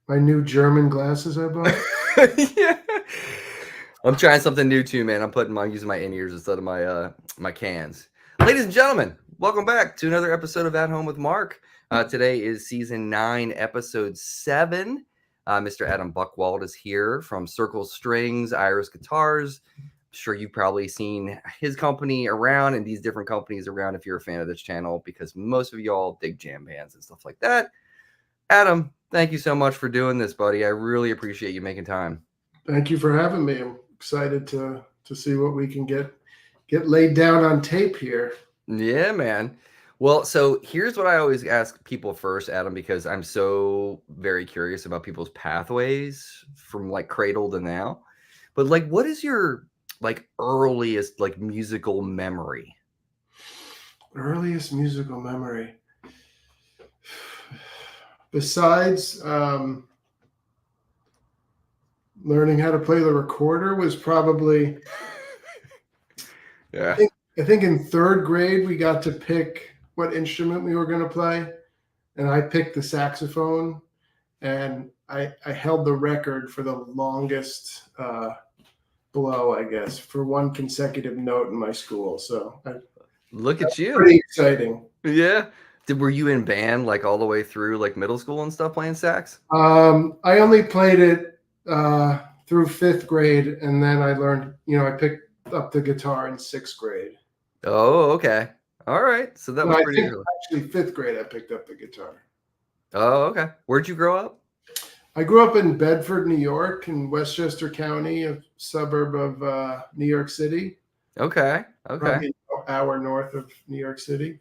My new German glasses I bought. Yeah. I'm trying something new too, man. Using my in-ears instead of my cans. Ladies and gentlemen, welcome back to another episode of At Home with Mark. Today is season 9, episode 7. Mr. Adam Buchwold is here from Circle Strings, Iris Guitars. I'm sure you've probably seen his company around and these different companies around if you're a fan of this channel, because most of y'all dig jam bands and stuff like that. Adam, thank you so much for doing this, buddy. I really appreciate you making time. Thank you for having me. I'm excited to see what we can get laid down on tape here. Yeah, man. Well, so here's what I always ask people first, Adam, because I'm so very curious about people's pathways from like cradle to now. But like, what is your like earliest like musical memory? Earliest musical memory. Besides learning how to play the recorder was probably Yeah. I think in 3rd grade we got to pick what instrument we were going to play, and I picked the saxophone, and I held the record for the longest blow, I guess, for one consecutive note in my school. So Look at you. Pretty exciting. Yeah. Were you in band like all the way through like middle school and stuff playing sax? I only played it through 5th grade, and then I learned, I picked up the guitar in 6th grade. Oh, okay. All right. So that was pretty early. Actually, 5th grade, I picked up the guitar. Oh, okay. Where'd you grow up? I grew up in Bedford, New York, in Westchester County, a suburb of New York City. Okay. Probably an hour north of New York City.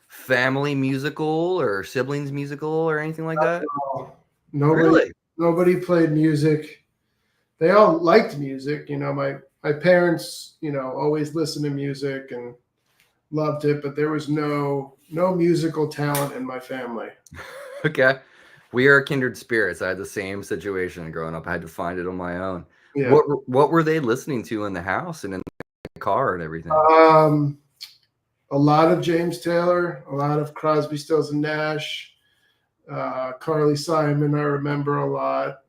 Family musical or siblings musical or anything like that? Nobody played music. They all liked music. My parents, always listened to music and loved it, but there was no musical talent in my family. Okay. We are kindred spirits. I had the same situation growing up. I had to find it on my own. Yeah. What were they listening to in the house and in the car and everything? A lot of James Taylor, a lot of Crosby, Stills and Nash, Carly Simon, I remember a lot.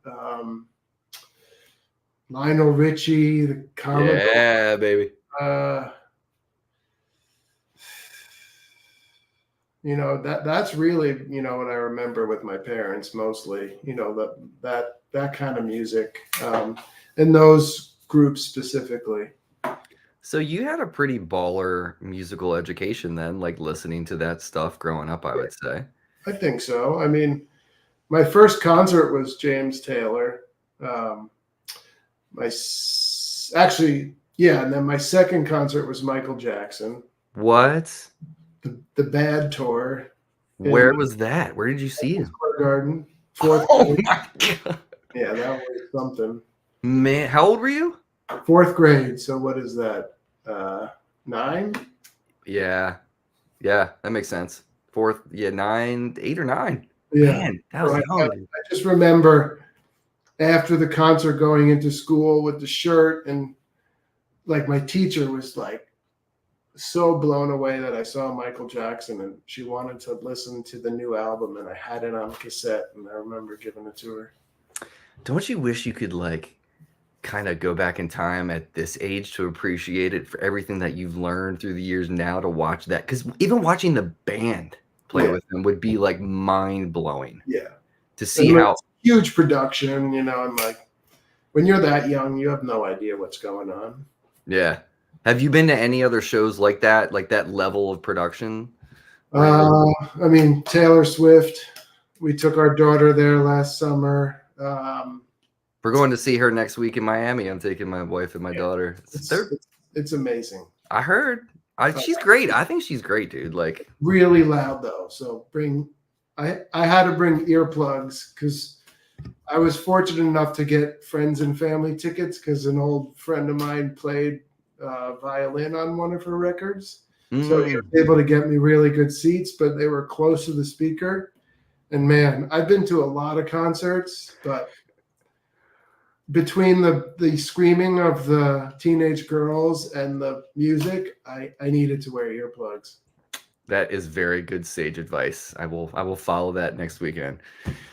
Lionel Richie, the Commodore. Yeah, baby. That's really, what I remember with my parents mostly, that kind of music, and those groups specifically. So you had a pretty baller musical education then, like listening to that stuff growing up, I would say. I think so. I mean, my first concert was James Taylor. And then my second concert was Michael Jackson. What? The Bad Tour. Where was that? Where did you see him? Square Garden. 4th grade. My God. Yeah, that was something. Man, how old were you? 4th grade. So what is that? 9? Yeah, that makes sense. 4th, 9, 8 or 9. Yeah, man, that was young. I just remember after the concert going into school with the shirt, and like my teacher was like so blown away that I saw Michael Jackson, and she wanted to listen to the new album, and I had it on cassette, and I remember giving it to her. Don't you wish you could like kind of go back in time at this age to appreciate it for everything that you've learned through the years now to watch that? Because even watching the band play with them would be like mind-blowing. Yeah. To see how huge production, and like when you're that young, you have no idea what's going on. Yeah. Have you been to any other shows like that level of production? I mean, Taylor Swift, we took our daughter there last summer. We're going to see her next week in Miami. I'm taking my wife and my daughter. It's amazing. I heard. She's great. I think she's great, dude. Like really loud though. So I had to bring earplugs because I was fortunate enough to get friends and family tickets because an old friend of mine played violin on one of her records. So he was able to get me really good seats, but they were close to the speaker. And man, I've been to a lot of concerts, but between the screaming of the teenage girls and the music, I needed to wear earplugs. That is very good sage advice. I will follow that next weekend.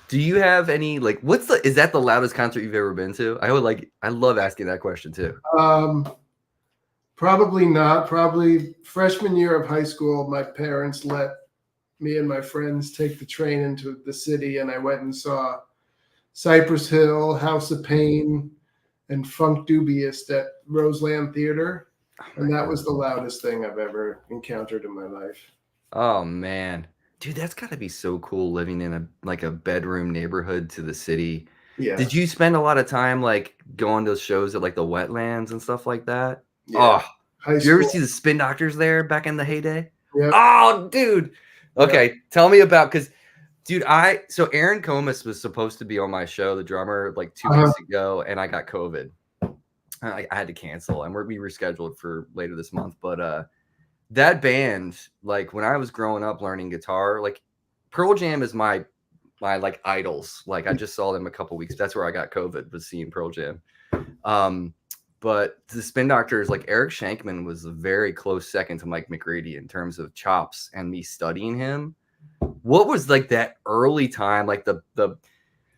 Do you have any like is that the loudest concert you've ever been to? I love asking that question too. Probably not. Probably freshman year of high school, my parents let me and my friends take the train into the city, and I went and saw Cypress Hill, House of Pain, and Funk Dubious at Roseland Theater. And that was the loudest thing I've ever encountered in my life. Oh man. Dude, that's gotta be so cool living in a bedroom neighborhood to the city. Yeah. Did you spend a lot of time like going to shows at like the wetlands and stuff like that? Yeah. Oh, did you ever see the Spin Doctors there back in the heyday? Yeah. Oh, dude. Okay, tell me about dude, so Aaron Comas was supposed to be on my show, the drummer, like 2 weeks ago, and I got COVID. I had to cancel, and we rescheduled for later this month. But that band, like when I was growing up learning guitar, like Pearl Jam is my like idols. Like I just saw them a couple weeks. That's where I got COVID, was seeing Pearl Jam. But the Spin Doctors, like Eric Shankman was a very close second to Mike McCready in terms of chops and me studying him. What was like that early time, like the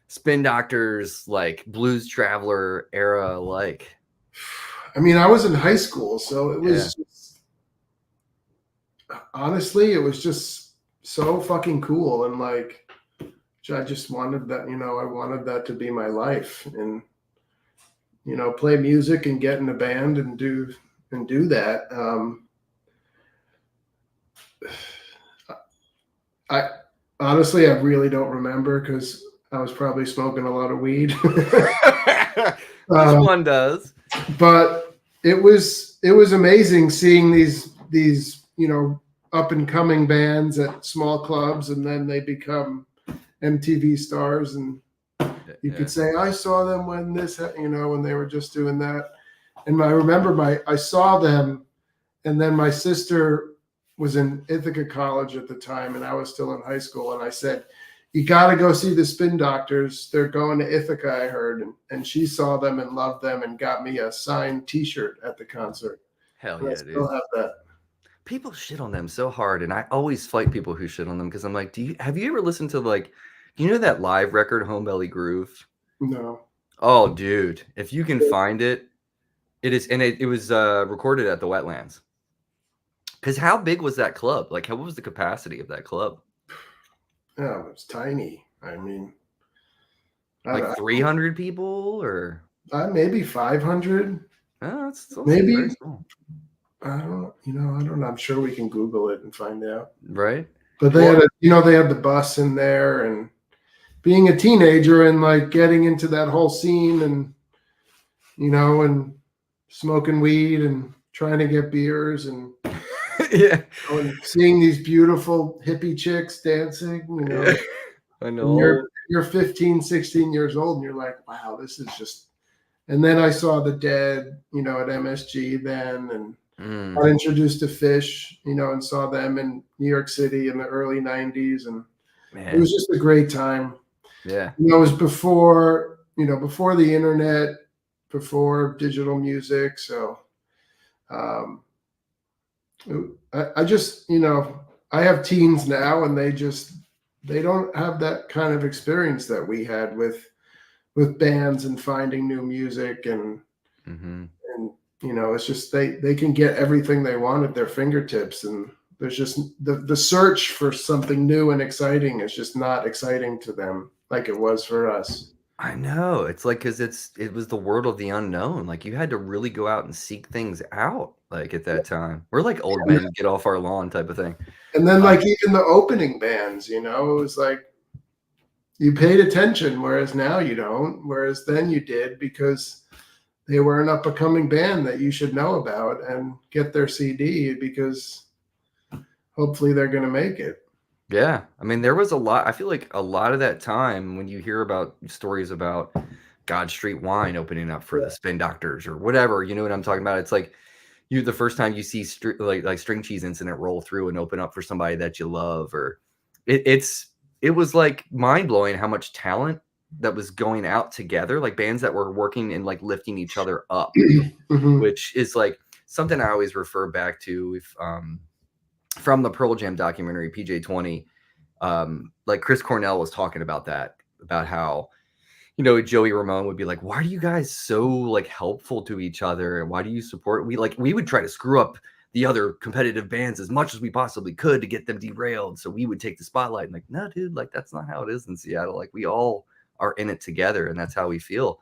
Spin Doctors, like Blues Traveler era, like? I mean, I was in high school, so it was honestly, it was just so fucking cool. And like, I just wanted that, I wanted that to be my life, and, play music and get in a band and do that. I honestly, I really don't remember because I was probably smoking a lot of weed. One does. But it was amazing seeing these up and coming bands at small clubs, and then they become MTV stars, and you could say I saw them when when they were just doing that. And I remember I saw them, and then my sister was in Ithaca College at the time, and I was still in high school, and I said, you got to go see the Spin Doctors. They're going to Ithaca, I heard. And she saw them and loved them and got me a signed T-shirt at the concert. Hell yeah, I still have that. People shit on them so hard, and I always fight people who shit on them because I'm like, have you ever listened to that live record, Home Belly Groove? No. Oh, dude, if you can find it, it is, and it was recorded at the Wetlands. Because how big was that club? Like, what was the capacity of that club? Oh, it was tiny. I mean, like 300 people, or maybe 500. Oh, that's maybe. Very small. I don't know. I'm sure we can Google it and find out. Right. But they had they had the bus in there, and being a teenager and like getting into that whole scene, and and smoking weed and trying to get beers and yeah, and seeing these beautiful hippie chicks dancing, I know. You're 15, 16 years old, and you're like, wow, this is just. And then I saw the Dead, at MSG then, and got introduced to Fish, and saw them in New York City in the early 90s, and it was just a great time. Yeah. It was before the internet, before digital music, so I just, I have teens now, and they don't have that kind of experience that we had with bands and finding new music, and it's just they can get everything they want at their fingertips, and there's just the search for something new and exciting is just not exciting to them like it was for us. I know. It's like, because it was the world of the unknown. Like, you had to really go out and seek things out, like, at that time. We're like old men get off our lawn type of thing. And then like even the opening bands, it was like you paid attention, whereas now you don't, whereas then you did, because they were an up-and-coming band that you should know about and get their CD, because hopefully they're going to make it. Yeah. I mean, there was a lot. I feel like a lot of that time when you hear about stories about God Street Wine opening up for the Spin Doctors or whatever, you know what I'm talking about? It's like the first time you see like String Cheese Incident roll through and open up for somebody that you love, or it was like mind-blowing how much talent that was going out together, like bands that were working and like lifting each other up, which is like something I always refer back to. from the Pearl Jam documentary, PJ20, like Chris Cornell was talking about that, about how, you know, Joey Ramone would be like, why are you guys so like helpful to each other? And why do you support? We would try to screw up the other competitive bands as much as we possibly could to get them derailed. So we would take the spotlight and like, no, dude, like that's not how it is in Seattle. Like we all are in it together and that's how we feel.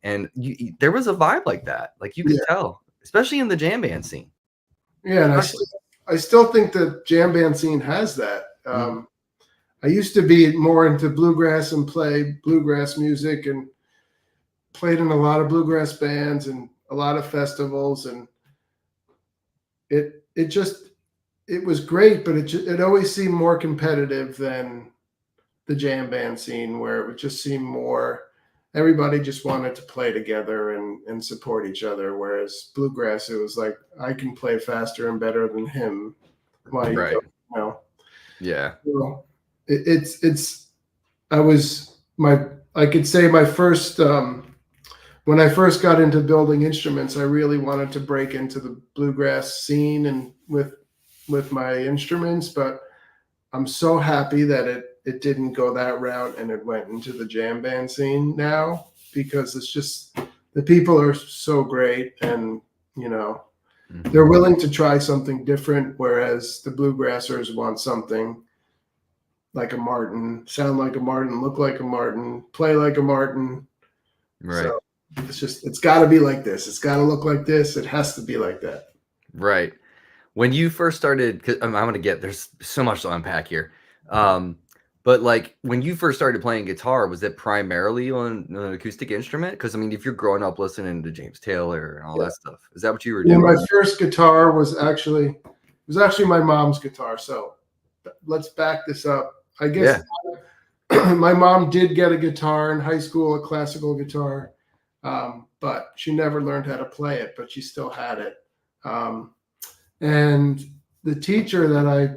And there was a vibe like that. Like you could tell, especially in the jam band scene. Yeah. And I still think the jam band scene has that. I used to be more into bluegrass and play bluegrass music and played in a lot of bluegrass bands and a lot of festivals. And it was great, but it always seemed more competitive than the jam band scene, where it would just seem more, everybody just wanted to play together and support each other. Whereas bluegrass, it was like, I can play faster and better than him. Why Right. you know? Yeah. Well, I could say my first, when I first got into building instruments, I really wanted to break into the bluegrass scene and with my instruments, but I'm so happy that it didn't go that route and it went into the jam band scene now, because it's just, the people are so great and, you know, they're willing to try something different, whereas the bluegrassers want something like a Martin, sound like a Martin, look like a Martin, play like a Martin. Right. So it's got to be like this. It's got to look like this. It has to be like that. Right. When you first started, cause I'm going to get, there's so much to unpack here. But like when you first started playing guitar, was it primarily on an acoustic instrument? Because I mean, if you're growing up listening to James Taylor and all that stuff, is that what you were doing? My first guitar was actually my mom's guitar. So let's back this up. I guess my mom did get a guitar in high school, a classical guitar, but she never learned how to play it, but she still had it. And the teacher that I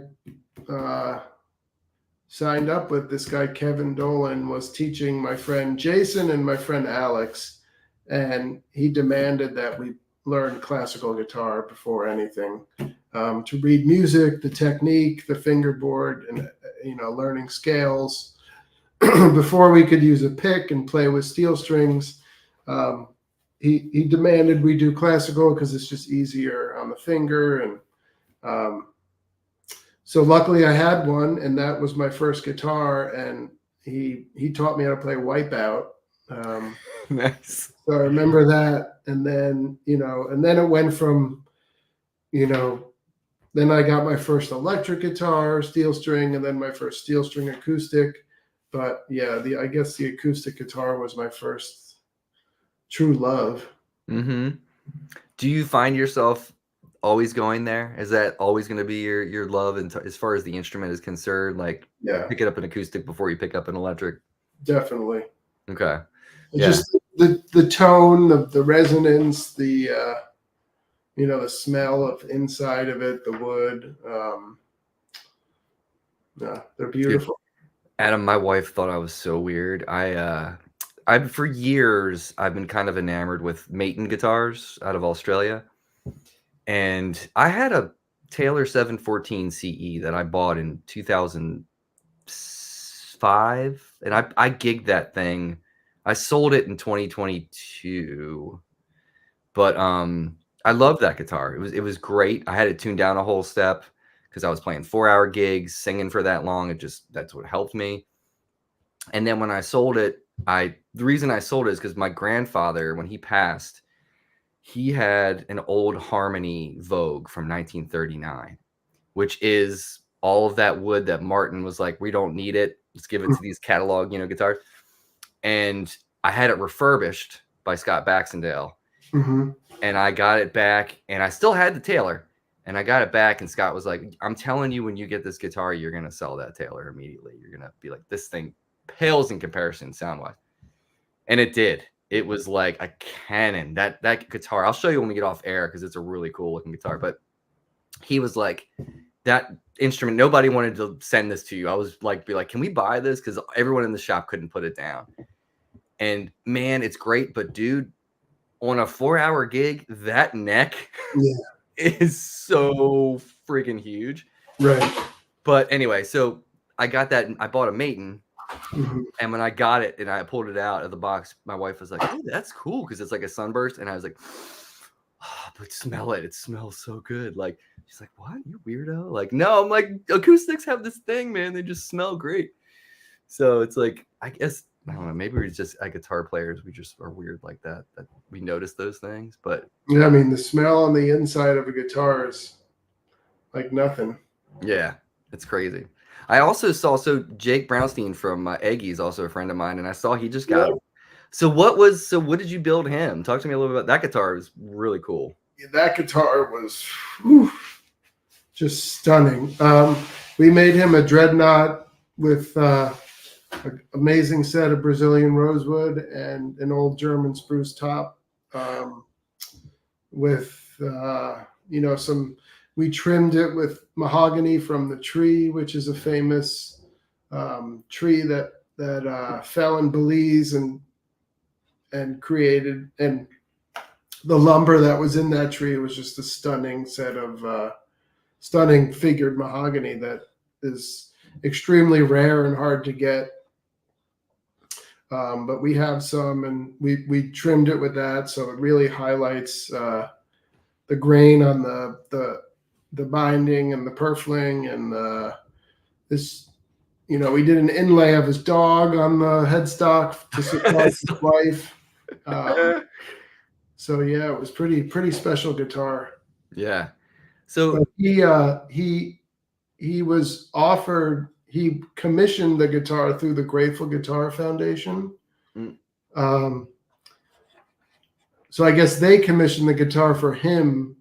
signed up with, this guy, Kevin Dolan, was teaching my friend Jason and my friend Alex, and he demanded that we learn classical guitar before anything, to read music, the technique, the fingerboard, and, you know, learning scales before we could use a pick and play with steel strings. He demanded we do classical because it's just easier on the finger. And so luckily I had one, and that was my first guitar, and he taught me how to play Wipeout. Nice. So I remember that. And then, you know, and then it went from, you know, then I got my first electric guitar, steel string, and then my first steel string acoustic. But yeah, I guess the acoustic guitar was my first true love. Mm-hmm. Do you find yourself always going there? Is that always going to be your love? And as far as the instrument is concerned, like pick it up an acoustic before you pick up an electric? Definitely. Okay. Just the tone, the resonance, the you know, the smell of inside of it, the wood. Yeah, they're beautiful. Adam, my wife thought I was so weird. I've for years I've been kind of enamored with Maton guitars out of Australia, and I had a Taylor 714 CE that I bought in 2005, and I gigged that thing. I sold it in 2022, but I love that guitar. It was great. I had it tuned down a whole step because I was playing 4-hour gigs, singing for that long. That's what helped me. And then when I sold it, the reason I sold it is because my grandfather, when he passed, he had an old Harmony Vogue from 1939, which is all of that wood that Martin was like, we don't need it. Let's give it to these catalog, you know, guitars. And I had it refurbished by Scott Baxendale. Mm-hmm. And I got it back, and I still had the Taylor, and I got it back, and Scott was like, I'm telling you, when you get this guitar, you're going to sell that Taylor immediately. You're going to be like, this thing pales in comparison sound-wise. And it did. It was like a cannon. That guitar, I'll show you when we get off air because it's a really cool-looking guitar. But he was like, that instrument, nobody wanted to send this to you. I was like, be like, can we buy this? Because everyone in the shop couldn't put it down. And, man, it's great. But, dude, on a 4-hour gig, that neck is so freaking huge. Right. But anyway, so I got that. I bought a Maton. Mhm. And when I got it and I pulled it out of the box, my wife was like, "Oh, that's cool," because it's like a sunburst. And I was like, "Oh, but smell it. It smells so good." Like, she's like, "What? You weirdo?" Like, no, I'm like, acoustics have this thing, man. They just smell great. So it's like, I guess, I don't know, maybe we're just guitar players. We just are weird like that we notice those things. But Yeah, I mean, the smell on the inside of a guitar is like nothing. yeah, it's crazy. I also saw, so Jake Brownstein from Eggy is also a friend of mine, and I saw he just got. Yeah. So what did you build him? Talk to me a little bit about that guitar. It was really cool. That guitar was just stunning. We made him a dreadnought with an amazing set of Brazilian rosewood and an old German spruce top, with some. We trimmed it with mahogany from the tree, which is a famous tree that fell in Belize and created, and the lumber that was in that tree was just a stunning set of stunning figured mahogany that is extremely rare and hard to get. But we have some, and we trimmed it with that, so it really highlights the grain on the binding and the purfling, and this. We did an inlay of his dog on the headstock to surprise his wife. So yeah, it was pretty special guitar. Yeah. So But he was offered. He commissioned the guitar through the Grateful Guitar Foundation. Mm. So I guess they commissioned the guitar for him.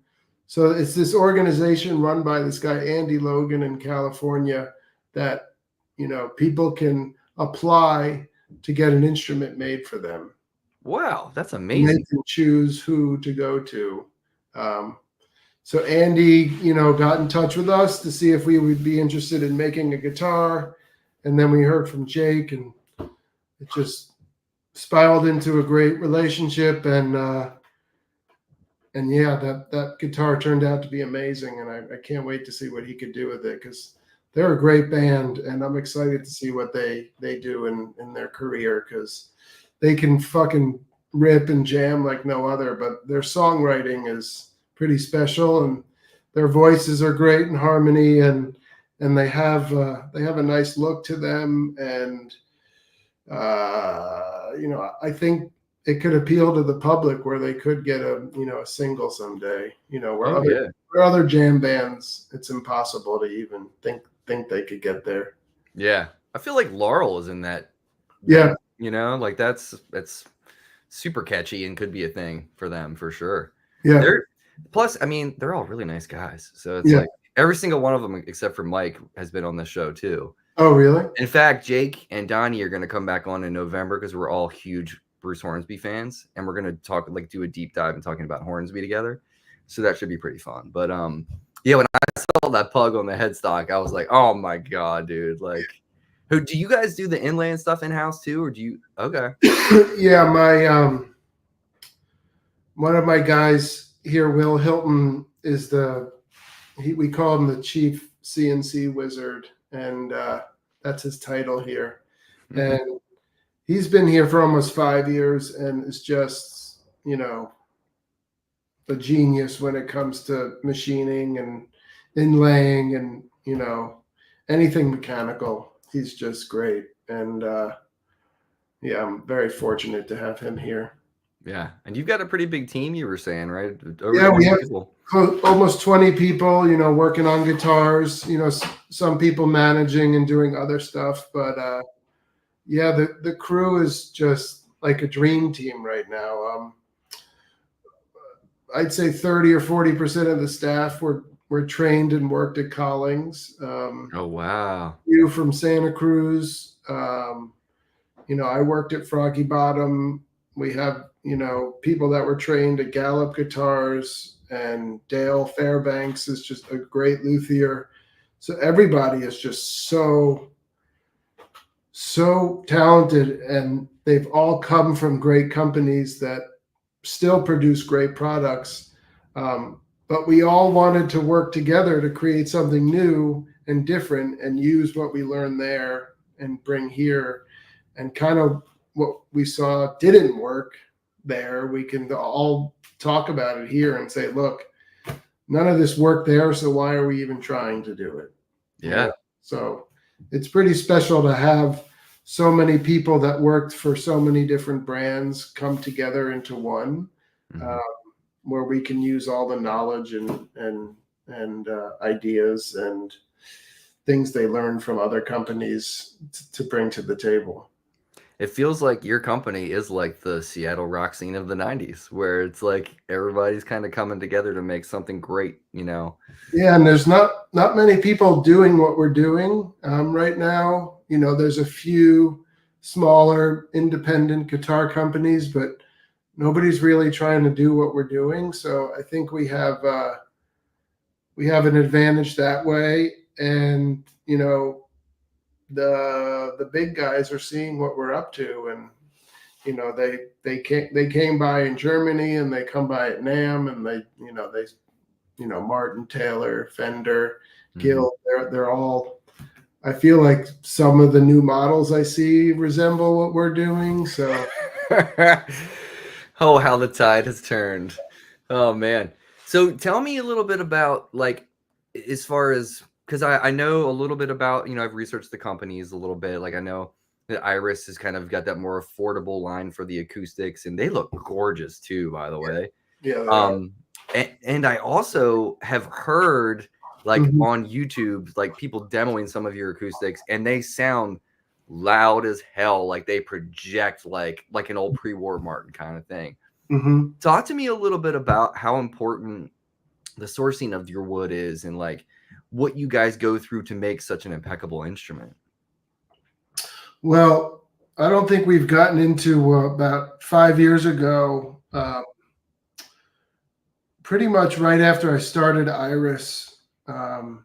So it's this organization run by this guy Andy Logan in California that people can apply to get an instrument made for them. wow, that's And amazing. they can choose who to go to. So Andy, got in touch with us to see if we would be interested in making a guitar. And then we heard from Jake, and it just spiraled into a great relationship. And yeah, that guitar turned out to be amazing. And I can't wait to see what he could do with it, because they're a great band. And I'm excited to see what they do in their career, because they can fucking rip and jam like no other. But their songwriting is pretty special, and their voices are great in harmony, and they have a nice look to them, and I think it could appeal to the public, where they could get a single someday, where other jam bands it's impossible to even think they could get there. Yeah, I feel like Laurel is in that. Yeah, like that's super catchy and could be a thing for them for sure. yeah. Plus, I mean, they're all really nice guys. So it's like every single one of them, except for Mike, has been on the show too. Oh, really? In fact, Jake and Donnie are going to come back on in November, because we're all huge Bruce Hornsby fans, and we're going to do a deep dive and talking about Hornsby together. So that should be pretty fun. But yeah, when I saw that pug on the headstock, I was like, oh my God, dude. Like, who do you guys do the inlay and stuff in house too, or do you? Okay. Yeah, my one of my guys here, Will Hilton, is we call him the chief CNC wizard, and that's his title here. Mm-hmm. And he's been here for almost 5 years, and is just a genius when it comes to machining and inlaying and anything mechanical. He's just great, and yeah, I'm very fortunate to have him here. Yeah, and you've got a pretty big team, you were saying, right? Yeah, we have almost 20 people, working on guitars, some people managing and doing other stuff. But yeah, the crew is just like a dream team right now. I'd say 30 or 40% of the staff were trained and worked at Collings. Oh, wow. You from Santa Cruz. I worked at Froggy Bottom. We have people that were trained at Gallup Guitars, and Dale Fairbanks is just a great luthier. So everybody is just so talented, and they've all come from great companies that still produce great products. But we all wanted to work together to create something new, and different and use what we learned there and bring here, and kind of what we saw didn't work there, we can all talk about it here and say, look, none of this worked there, so why are we even trying to do it? Yeah. So it's pretty special to have so many people that worked for so many different brands come together into one, where we can use all the knowledge and ideas and things they learn from other companies to bring to the table. It feels like your company is like the Seattle rock scene of the 90s, where it's like everybody's kind of coming together to make something great, you know? Yeah, and there's not many people doing what we're doing right now. You know, there's a few smaller independent guitar companies, but nobody's really trying to do what we're doing. So I think we have an advantage that way. And, you know, the big guys are seeing what we're up to, and you know they came by in Germany, and they come by at NAMM, and they Martin, Taylor, Fender, Guild, they're all, I feel like some of the new models I see resemble what we're doing. So oh, how the tide has turned. Oh man. So tell me a little bit about, like, as far as, because I know a little bit about, you know, I've researched the companies a little bit. Like, I know that Iris has kind of got that more affordable line for the acoustics, and they look gorgeous too, by the way. Yeah. And I also have heard, like, Mhm. on YouTube, like people demoing some of your acoustics, and they sound loud as hell. Like they project like an old pre-war Martin kind of thing. Mm-hmm. Talk to me a little bit about how important the sourcing of your wood is, and like what you guys go through to make such an impeccable instrument. Well, I don't think we've gotten into about 5 years ago, pretty much right after I started Iris, and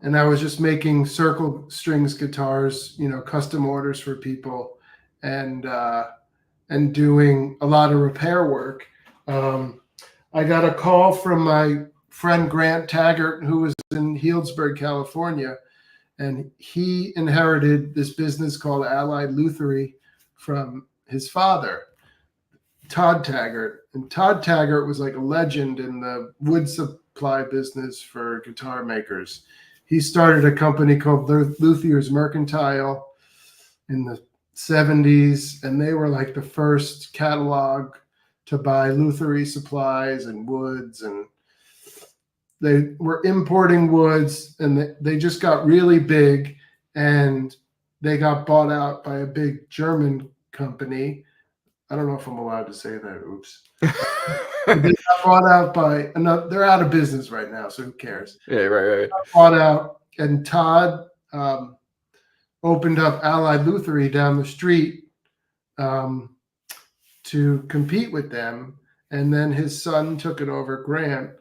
I was just making circle strings guitars, you know, custom orders for people, and doing a lot of repair work. I got a call from my friend Grant Taggart, who was in Healdsburg, California, and he inherited this business called Allied Luthery from his father, Todd Taggart. And Todd Taggart was like a legend in the wood supply business for guitar makers. He started a company called Luthier's Mercantile in the 70s, and they were like the first catalog to buy luthery supplies and woods, and they were importing woods, and they just got really big, and they got bought out by a big German company. I don't know if I'm allowed to say that. Oops. They got bought out by another. They're out of business right now, so who cares? Yeah, right. Bought out, and Todd opened up Allied Luthery down the street to compete with them, and then his son took it over, Grant.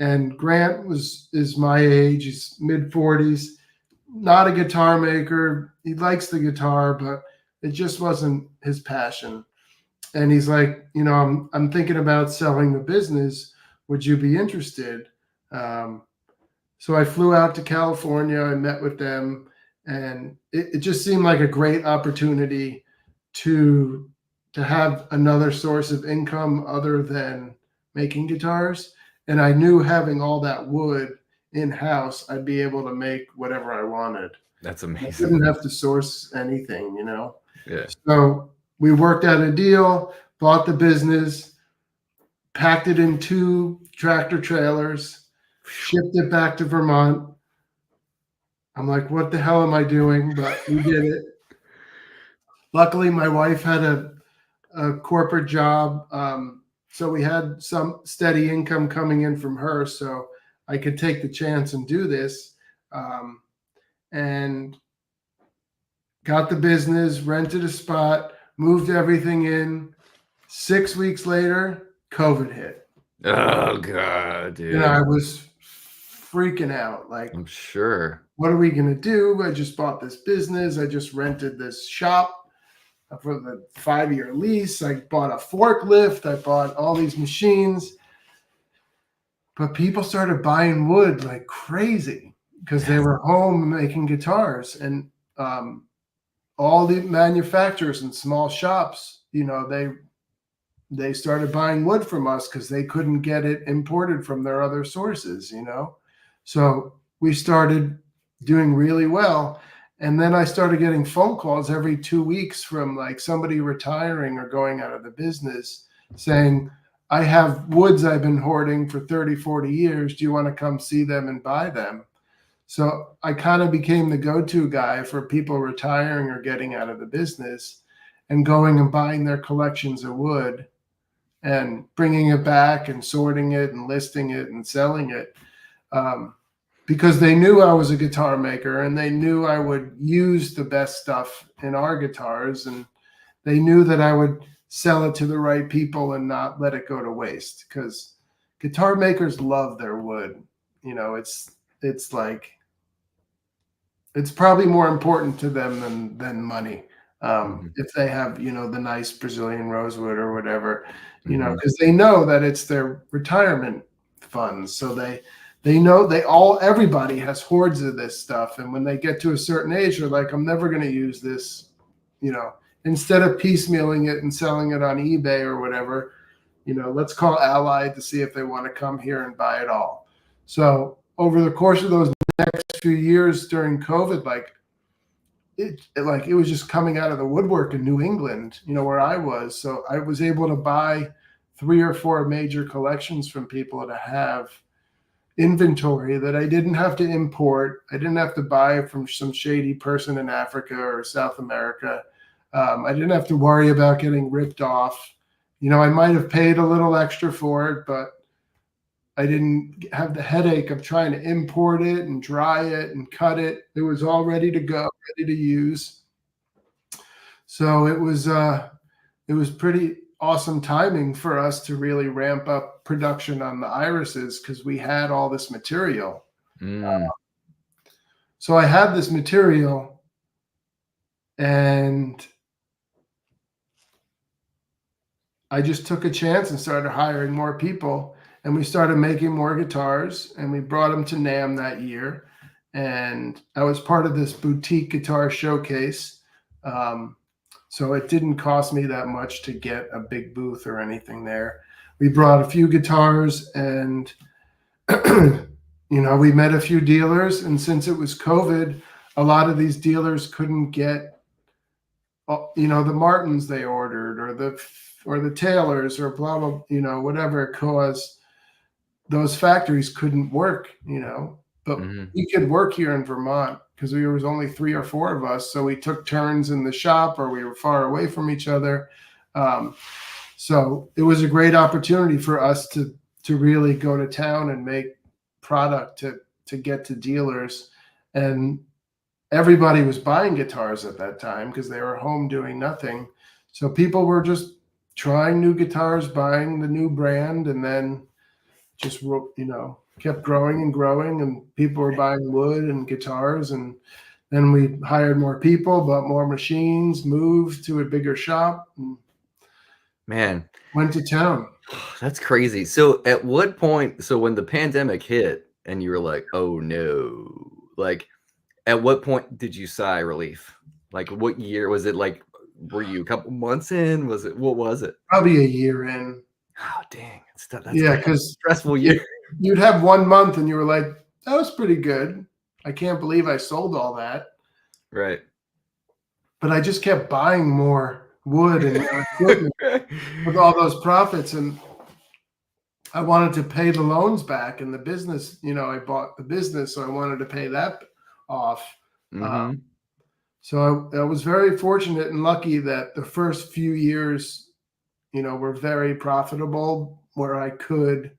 And Grant is my age. He's mid-40s, not a guitar maker. He likes the guitar, but it just wasn't his passion. And he's like, you know, I'm thinking about selling the business. Would you be interested? So I flew out to California. I met with them, and it just seemed like a great opportunity to have another source of income other than making guitars. And I knew having all that wood in-house, I'd be able to make whatever I wanted. That's amazing. I didn't have to source anything, you know? Yeah. So we worked out a deal, bought the business, packed it in 2 tractor trailers, shipped it back to Vermont. I'm like, what the hell am I doing? But we did it. Luckily, my wife had a corporate job, so we had some steady income coming in from her, so I could take the chance and do this, and got the business, rented a spot, moved everything in. 6 weeks later, COVID hit. Oh God, dude. And I was freaking out. Like, I'm sure. What are we going to do? I just bought this business. I just rented this shop for the 5-year lease. I bought a forklift. I bought all these machines. But people started buying wood like crazy. because they were home making guitars, and all the manufacturers and small shops, they started buying wood from us because they couldn't get it imported from their other sources, So we started doing really well. And then I started getting phone calls every 2 weeks from like somebody retiring or going out of the business saying, I have woods I've been hoarding for 30, 40 years. Do you want to come see them and buy them? So I kind of became the go-to guy for people retiring or getting out of the business and going and buying their collections of wood and bringing it back and sorting it and listing it and selling it. Because they knew I was a guitar maker and they knew I would use the best stuff in our guitars, and they knew that I would sell it to the right people and not let it go to waste, because guitar makers love their wood. It's like, it's probably more important to them than money. If they have, the nice Brazilian rosewood or whatever, because they know that it's their retirement funds. So they know everybody has hoards of this stuff. And when they get to a certain age, they're like, I'm never going to use this, instead of piecemealing it and selling it on eBay or whatever, let's call Allied to see if they want to come here and buy it all. So over the course of those next few years during COVID, it was just coming out of the woodwork in New England, where I was. So I was able to buy 3 or 4 major collections from people to have inventory that I didn't have to import. I didn't have to buy from some shady person in Africa or South America. I didn't have to worry about getting ripped off. I might have paid a little extra for it, but I didn't have the headache of trying to import it and dry it and cut it. It was all ready to go, ready to use. So it was pretty awesome timing for us to really ramp up production on the irises, because we had all this material. So I had this material, and I just took a chance and started hiring more people, and we started making more guitars, and we brought them to NAMM that year. And I was part of this boutique guitar showcase. So it didn't cost me that much to get a big booth or anything there. We brought a few guitars, and we met a few dealers. And since it was COVID, a lot of these dealers couldn't get, the Martins they ordered, or the Taylors, or blah blah, whatever, cause those factories couldn't work. But we could work here in Vermont because there was only 3 or 4 of us. So we took turns in the shop, or we were far away from each other. So it was a great opportunity for us to really go to town and make product to get to dealers. And everybody was buying guitars at that time because they were home doing nothing. So people were just trying new guitars, buying the new brand, and then just, kept growing and growing, and people were buying wood and guitars. And then we hired more people, bought more machines, moved to a bigger shop, and went to town. That's crazy. So at what point, when the pandemic hit and you were like, oh no, like at what point did you sigh relief? Like what year was it? Like, were you a couple months in? What was it? Probably a year in. Oh, dang. That's because stressful year. You'd have 1 month and you were like, that was pretty good. I can't believe I sold all that. Right. But I just kept buying more wood and equipment with all those profits. And I wanted to pay the loans back in the business. I bought the business, so I wanted to pay that off. So I was very fortunate and lucky that the first few years, were very profitable, where I could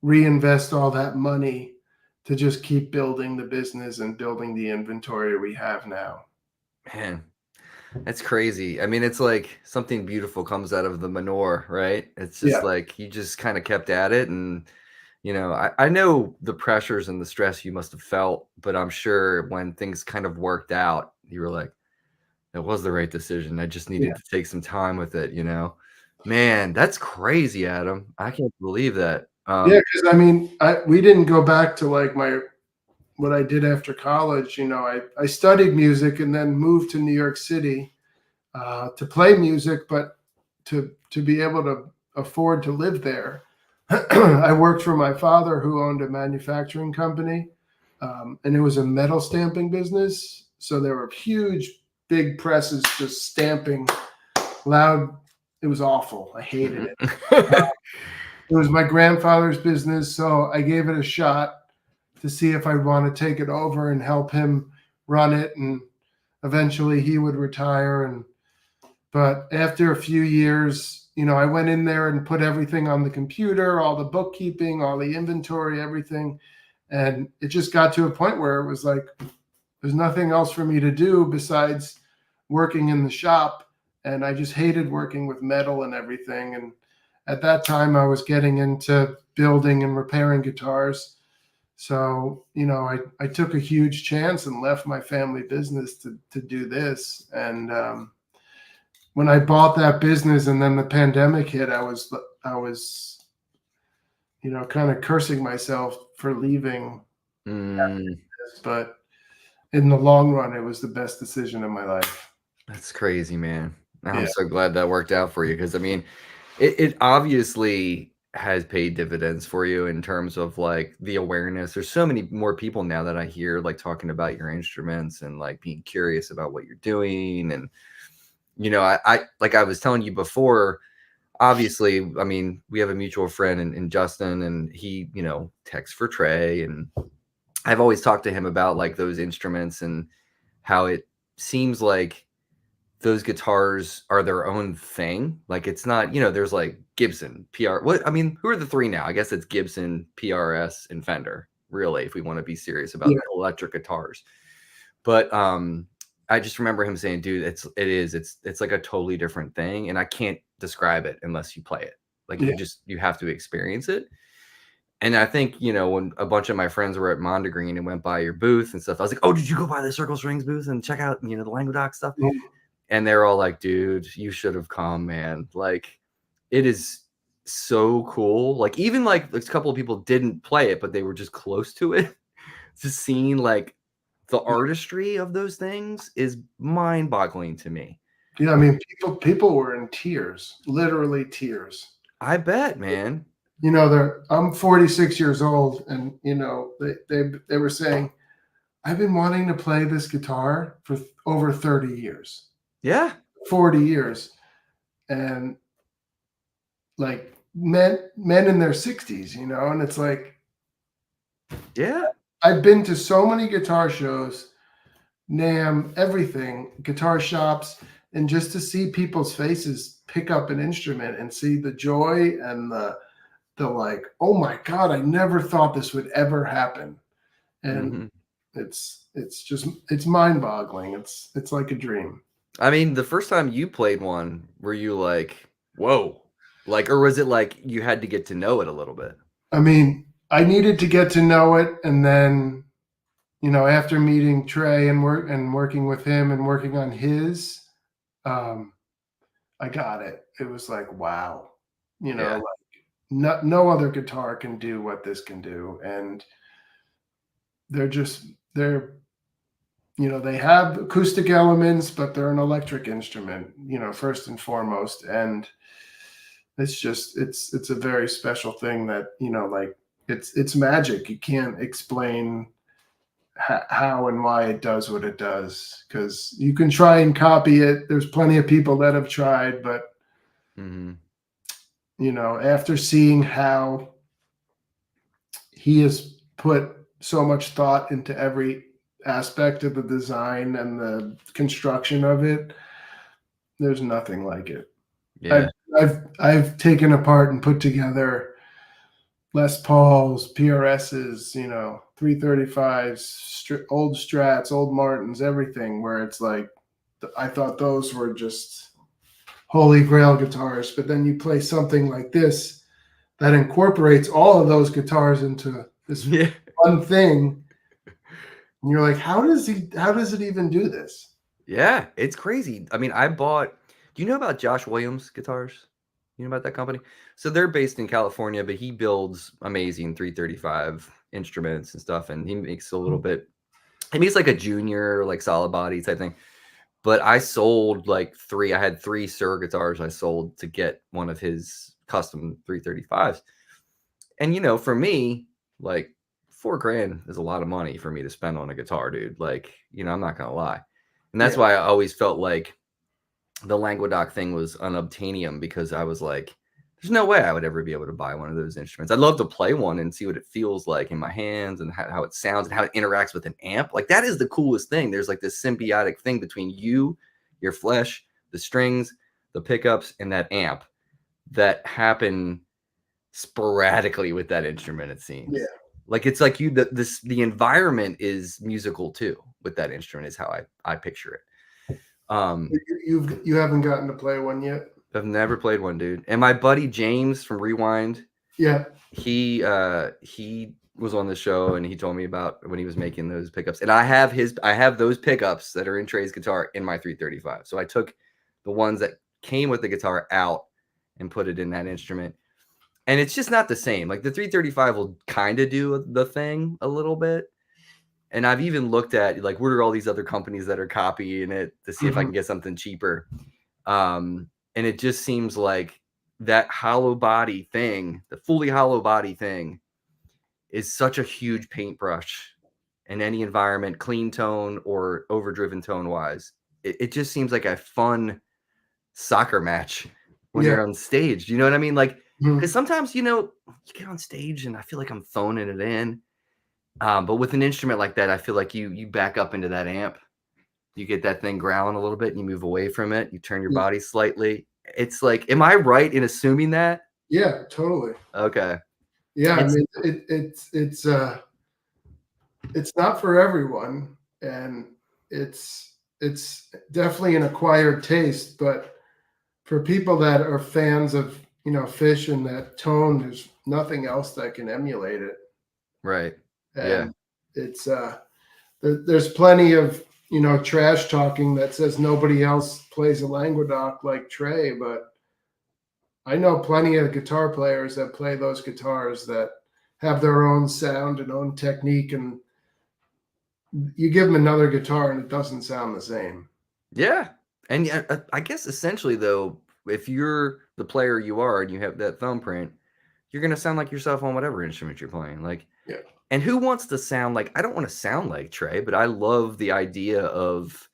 reinvest all that money to just keep building the business and building the inventory we have now. Man, that's crazy. I mean, it's like something beautiful comes out of the manure, right? It's just like you just kind of kept at it. And, I know the pressures and the stress you must have felt, but I'm sure when things kind of worked out, you were like, it was the right decision. I just needed to take some time with it, Man, that's crazy, Adam. I can't believe that. Because we didn't go back to like my what I did after college. I studied music and then moved to New York City to play music, but to be able to afford to live there. I worked for my father, who owned a manufacturing company, and it was a metal stamping business. So there were huge, big presses just stamping loud. It was awful. I hated it. It was my grandfather's business, so I gave it a shot to see if I'd want to take it over and help him run it. And eventually he would retire. But after a few years, I went in there and put everything on the computer, all the bookkeeping, all the inventory, everything. And it just got to a point where it was like, there's nothing else for me to do besides working in the shop. And I just hated working with metal and everything. And at that time, I was getting into building and repairing guitars. So, I took a huge chance and left my family business to do this. And when I bought that business and then the pandemic hit, I was kind of cursing myself for leaving. But in the long run, it was the best decision of my life. That's crazy, man. I'm so glad that worked out for you, because I mean, it obviously has paid dividends for you in terms of like the awareness. There's so many more people now that I hear like talking about your instruments and like being curious about what you're doing. And I like I was telling you before, obviously, I mean, we have a mutual friend in Justin, and he, texts for Trey, and I've always talked to him about like those instruments and how it seems like those guitars are their own thing. Like it's not, there's like Gibson, who are the three now? I guess it's Gibson, PRS, and Fender, really, if we want to be serious about electric guitars. But I just remember him saying, dude, it's like a totally different thing. And I can't describe it unless you play it. Like you have to experience it. And I think, when a bunch of my friends were at Mondegreen and went by your booth and stuff, I was like, oh, did you go by the Circle Strings booth and check out, the Languedoc stuff? Yeah. And they're all like, dude, you should have come, man. Like, it is so cool. Like, even like a couple of people didn't play it, but they were just close to it. Just seeing like the artistry of those things is mind-boggling to me. Yeah, I mean, people were in tears, literally tears. I bet, man. I'm 46 years old, and they were saying, I've been wanting to play this guitar for over 30 years. Yeah. 40 years. And like men in their 60s, and it's like, yeah, I've been to so many guitar shows, NAMM, everything, guitar shops, and just to see people's faces pick up an instrument and see the joy and the like, oh my God, I never thought this would ever happen. And it's mind-boggling. It's like a dream. I mean, the first time you played one, were you like, whoa? Like, or was it like you had to get to know it a little bit? I mean, I needed to get to know it. And then, after meeting Trey and working with him and working on his, I got it. It was like, wow, like no other guitar can do what this can do. And they have acoustic elements, but they're an electric instrument, first and foremost. And it's a very special thing that, like it's magic. You can't explain how and why it does what it does, because you can try and copy it. There's plenty of people that have tried, but after seeing how he has put so much thought into every aspect of the design and the construction of it, there's nothing like it. Yeah. I've taken apart and put together Les Pauls, PRSs, 335s, old Strats, old Martins, everything, where it's like, I thought those were just holy grail guitars. But then you play something like this that incorporates all of those guitars into this one thing. And you're like, how does it even do this? Yeah, it's crazy. I mean, do you know about Josh Williams guitars? You know about that company? So they're based in California, but he builds amazing 335 instruments and stuff, and he makes a little bit. I mean, he's like a junior, like solid body type thing. But I sold like 3. I had 3 Sir guitars I sold to get one of his custom 335s. And, you know, for me, like $4,000 is a lot of money for me to spend on a guitar, dude. Like, you know, I'm not going to lie. And that's why I always felt like the Languedoc thing was unobtainium, because I was like, there's no way I would ever be able to buy one of those instruments. I'd love to play one and see what it feels like in my hands and how it sounds and how it interacts with an amp. Like, that is the coolest thing. There's like this symbiotic thing between you, your flesh, the strings, the pickups, and that amp that happen sporadically with that instrument, it seems. Yeah. Like, it's like the environment is musical too with that instrument, is how I picture it. You haven't gotten to play one yet? I've never played one, dude. And my buddy James from Rewind, he was on the show and he told me about when he was making those pickups. And I have those pickups that are in Trey's guitar in my 335. So I took the ones that came with the guitar out and put it in that instrument. And it's just not the same. Like, the 335 will kind of do the thing a little bit. And I've even looked at, like, what are all these other companies that are copying it to see if I can get something cheaper. And it just seems like that hollow body thing, the fully hollow body thing, is such a huge paintbrush in any environment, clean tone or overdriven tone wise. It just seems like a fun soccer match when you're on stage. Do you know what I mean? Like, because sometimes, you know, you get on stage and I feel like I'm phoning it in. But with an instrument like that, I feel like you back up into that amp. You get that thing growling a little bit and you move away from it. You turn your body slightly. It's like, am I right in assuming that? Yeah, totally. Okay. Yeah, I mean, it's not for everyone, and it's definitely an acquired taste. But for people that are fans of, you know, Fish and that tone, there's nothing else that can emulate it. Right. And it's there's plenty of, you know, trash talking that says nobody else plays a Languedoc like Trey, but I know plenty of guitar players that play those guitars that have their own sound and own technique, and you give them another guitar and it doesn't sound the same. Yeah. And I guess essentially, though, if you're the player you are and you have that thumbprint, you're going to sound like yourself on whatever instrument you're playing. Like, and who wants to sound like, I don't want to sound like Trey, but I love the idea of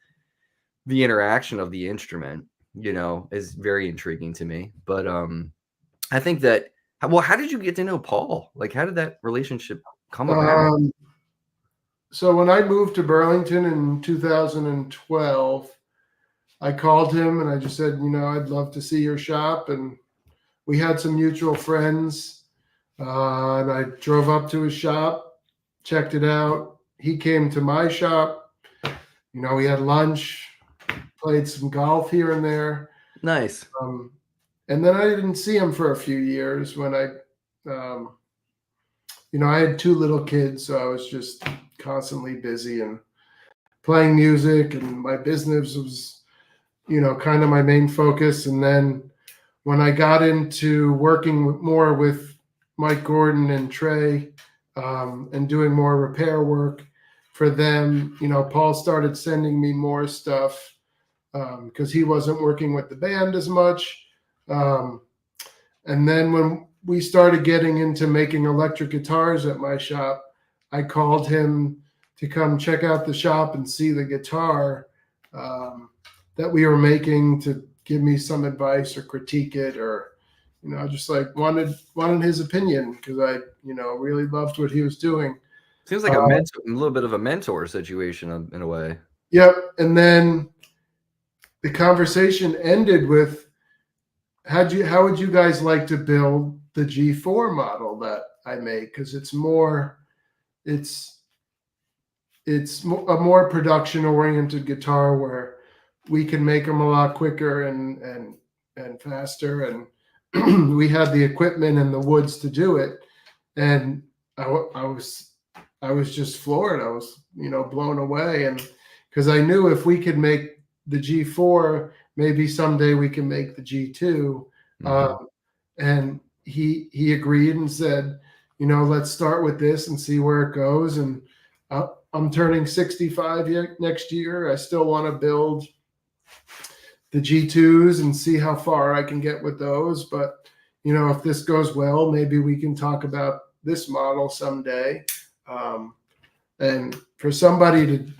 the interaction of the instrument, you know, is very intriguing to me. But I think that, well, how did you get to know Paul? Like, how did that relationship come about? So when I moved to Burlington in 2012, I called him and I just said, you know, I'd love to see your shop. And we had some mutual friends. And I drove up to his shop, checked it out. He came to my shop. You know, we had lunch, played some golf here and there. Nice. And then I didn't see him for a few years when you know, I had 2 little kids, so I was just constantly busy and playing music, and my business was, you know, kind of my main focus. And then when I got into working more with Mike Gordon and Trey, and doing more repair work for them, you know, Paul started sending me more stuff because he wasn't working with the band as much. And then when we started getting into making electric guitars at my shop, I called him to come check out the shop and see the guitar that we were making, to give me some advice or critique it, or, you know, just like wanted his opinion, because I, you know, really loved what he was doing. Seems like a little bit of a mentor situation in a way. Yep. And then the conversation ended with, how would you guys like to build the G4 model that I make? Because it's a more production oriented guitar where we can make them a lot quicker and faster, and we had the equipment and the woods to do it. And I was just floored. I was, you know, blown away. And because I knew if we could make the G4, maybe someday we can make the G2. And he agreed and said, let's start with this and see where it goes. And I'm turning 65 next year. I still want to build the G2s and see how far I can get with those. But, if this goes well, maybe we can talk about this model someday. And for somebody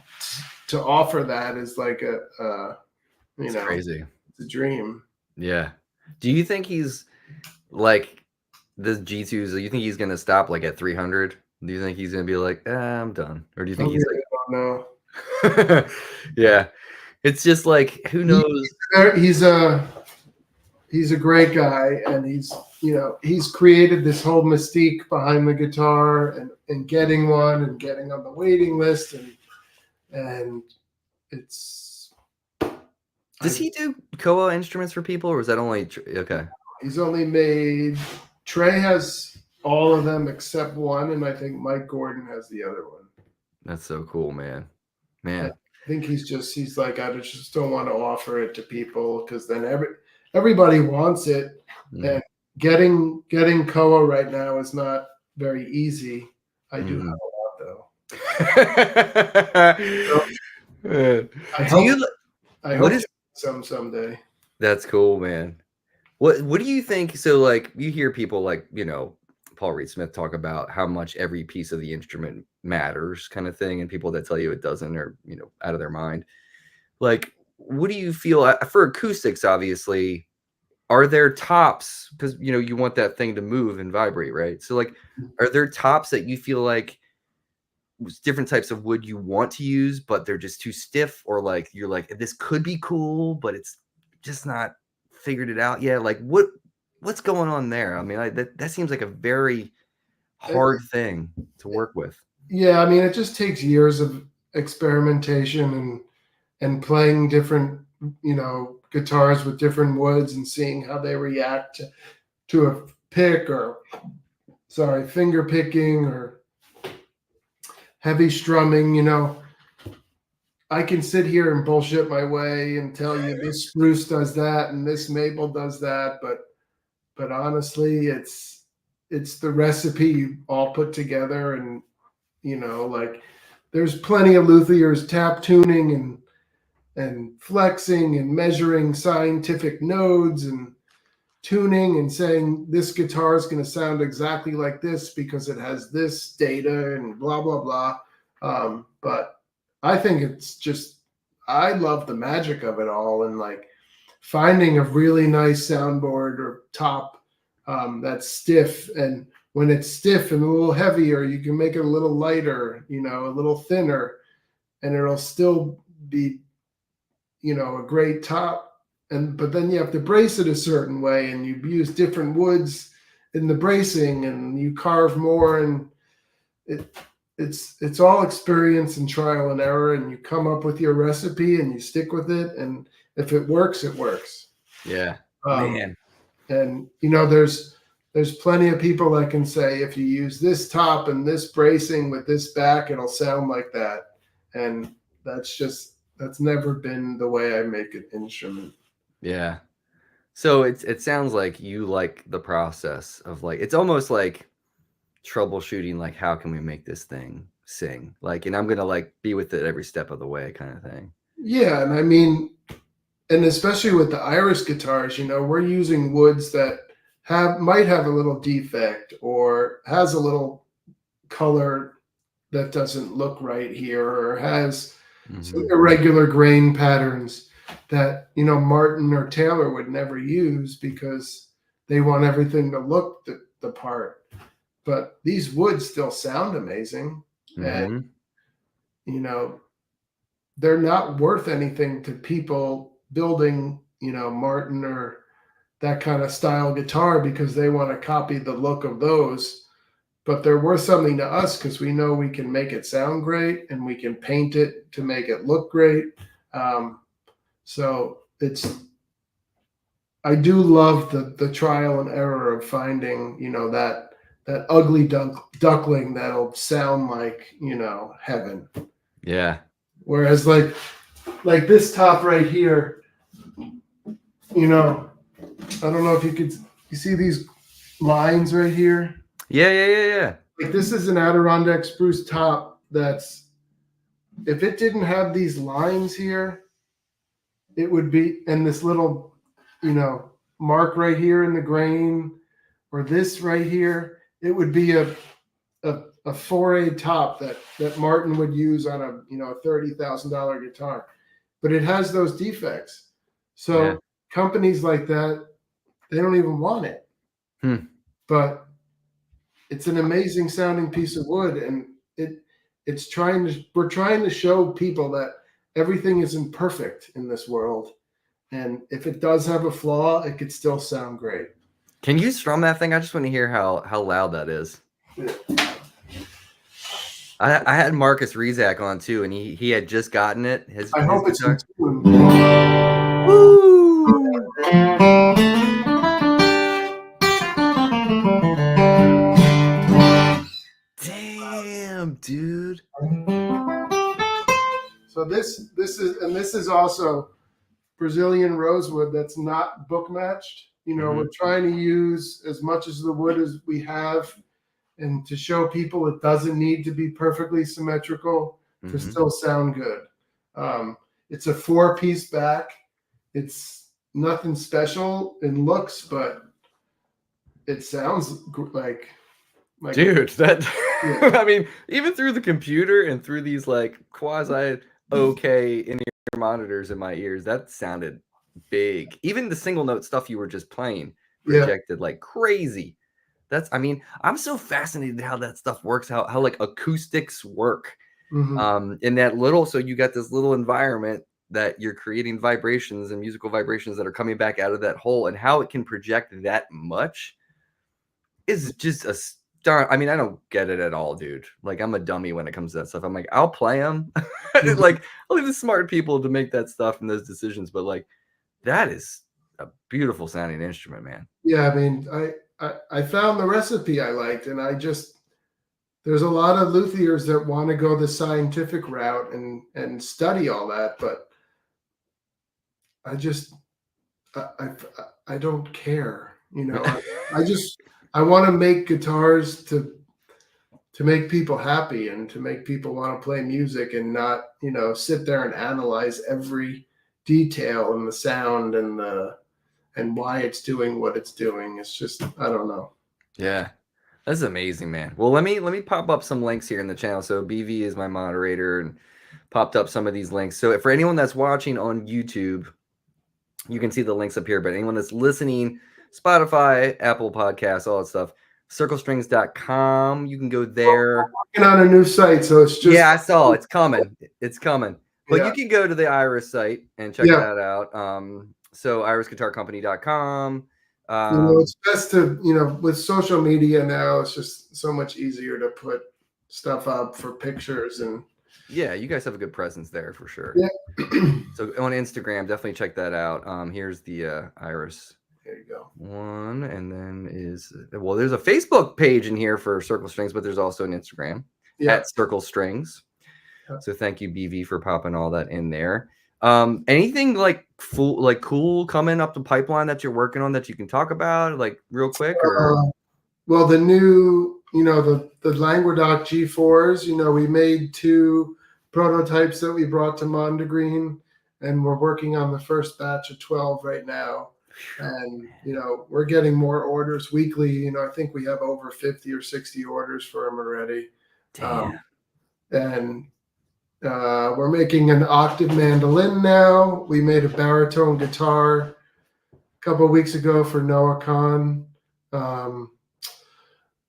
to offer that is like it's crazy. It's a dream. Yeah. Do you think he's like this G2s? Do you think he's going to stop like at 300? Do you think he's going to be like, I'm done? Or do you think he's like, no? Yeah. It's just like, who knows? He's a great guy, and he's created this whole mystique behind the guitar and getting one and getting on the waiting list and it's. Does he do Koa instruments for people, or is that only okay? He's only made. Trey has all of them except one, and I think Mike Gordon has the other one. That's so cool, man. I think he's like, I just don't want to offer it to people because then everybody wants it, and getting Koa right now is not very easy. I do have a lot though. I hope someday. That's cool, man. What do you think? So like you hear people like, Paul Reed Smith talk about how much every piece of the instrument matters kind of thing. And people that tell you it doesn't are, out of their mind. Like, what do you feel for acoustics? Obviously, are there tops? Because, you want that thing to move and vibrate, right? So like, are there tops that you feel like different types of wood you want to use, but they're just too stiff, or like, you're like, this could be cool, but it's just not figured it out yet? Like what's going on there? I mean, that seems like a very hard thing to work with. Yeah, I mean, it just takes years of experimentation and playing different, guitars with different woods and seeing how they react to a pick finger picking or heavy strumming. I can sit here and bullshit my way and tell you this spruce does that and this maple does that, but honestly, it's the recipe all put together, and like there's plenty of luthiers tap tuning and flexing and measuring scientific nodes and tuning and saying this guitar is going to sound exactly like this because it has this data and blah blah blah. But I think it's just, I love the magic of it all, and like finding a really nice soundboard or top that's stiff, and when it's stiff and a little heavier, you can make it a little lighter, a little thinner, and it'll still be, a great top. But then you have to brace it a certain way, and you use different woods in the bracing, and you carve more, and it's all experience and trial and error, and you come up with your recipe and you stick with it, and if it works, it works. Yeah, man. And there's plenty of people that can say if you use this top and this bracing with this back, it'll sound like that, and that's never been the way I make an instrument. Yeah. So it sounds like you like the process of like, it's almost like troubleshooting, like how can we make this thing sing, like, and I'm gonna like be with it every step of the way kind of thing. Yeah, and I mean, and especially with the Irish guitars, we're using woods that might have a little defect or has a little color that doesn't look right here, or has some irregular grain patterns that Martin or Taylor would never use because they want everything to look the part. But these woods still sound amazing, and they're not worth anything to people building Martin or that kind of style guitar because they want to copy the look of those, but they're worth something to us because we know we can make it sound great and we can paint it to make it look great. So I do love the trial and error of finding, that ugly duckling that'll sound like, heaven. Yeah. Whereas like this top right here, I don't know if you see these lines right here. Yeah. Like this is an Adirondack spruce top that's, if it didn't have these lines here, it would be, and this little, mark right here in the grain, or this right here, it would be a 4A top that Martin would use on a $30,000 guitar, but it has those defects. So Yeah. companies like that, they don't even want it. But it's an amazing sounding piece of wood, and we're trying to show people that everything isn't perfect in this world, and if it does have a flaw, it could still sound great. Can you strum that thing? I just want to hear how loud that is. Yeah. I had Marcus Rezak on too, and he had just gotten it. I hope it's in tune. Woo! Damn, dude. So this is also Brazilian rosewood that's not book matched. We're trying to use as much of the wood as we have, and to show people it doesn't need to be perfectly symmetrical to still sound good. It's a 4-piece back. It's nothing special in looks, but it sounds like dude, that yeah. I mean, even through the computer and through these like quasi okay in-ear monitors in my ears, that sounded big. Even the single note stuff you were just playing projected like crazy. I'm so fascinated how that stuff works, how like acoustics work. In that little, so you got this little environment that you're creating vibrations and musical vibrations that are coming back out of that hole, and how it can project that much is just a I don't get it at all, dude. Like, I'm a dummy when it comes to that stuff. I'm like, I'll play them. Like, I'll leave the smart people to make that stuff and those decisions. But like, that is a beautiful sounding instrument, man. Yeah, I found the recipe I liked, and there's a lot of luthiers that want to go the scientific route and study all that, but I don't care. I want to make guitars to make people happy and to make people want to play music, and not, sit there and analyze every detail and the sound and why it's doing what it's doing. It's just, I don't know. Yeah. That's amazing, man. Well, let me pop up some links here in the channel. So BV is my moderator and popped up some of these links. So for anyone that's watching on YouTube, you can see the links up here. But anyone that's listening, Spotify, Apple Podcasts, all that stuff, circlestrings.com. You can go there. We're working on a new site, so it's just I saw it's coming. It's coming. But you can go to the Iris site and check that out. So irisguitarcompany.com. It's best to, with social media now, it's just so much easier to put stuff up for pictures. And yeah, you guys have a good presence there for sure. Yeah. So on Instagram, definitely check that out. Here's the Iris. There you go. One, and then there's a Facebook page in here for Circle Strings, but there's also an Instagram at Circle Strings. So thank you, BV, for popping all that in there. Anything like cool coming up the pipeline that you're working on that you can talk about, like real quick? Or well, the new, the Languedoc G4s, we made 2 prototypes that we brought to Mondegreen, and we're working on the first batch of 12 right now. And we're getting more orders weekly. I think we have over 50 or 60 orders for them already. Damn. And we're making an octave mandolin now. We made a baritone guitar a couple of weeks ago for Noah Khan.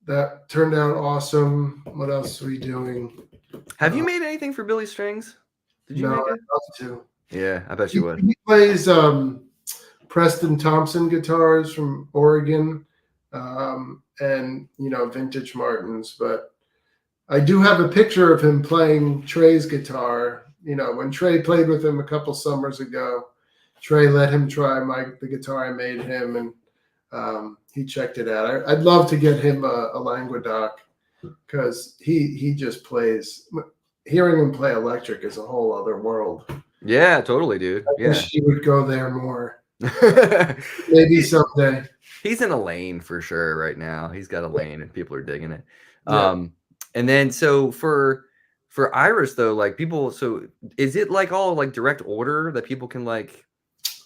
That turned out awesome. What else are we doing? Have you made anything for Billy Strings? Did you make it? I'd love to. Yeah, I bet you would. He plays Preston Thompson guitars from Oregon, and vintage Martins. But I do have a picture of him playing Trey's guitar. When Trey played with him a couple summers ago, Trey let him try the guitar I made him, and he checked it out. I'd love to get him a Languedoc, because he just plays. Hearing him play electric is a whole other world. Yeah, totally, dude. I wish he would go there more. Maybe someday. He's in a lane for sure right now. He's got a lane and people are digging it. Yeah. And then so for Iris though, like people, so is it like all like direct order that people can like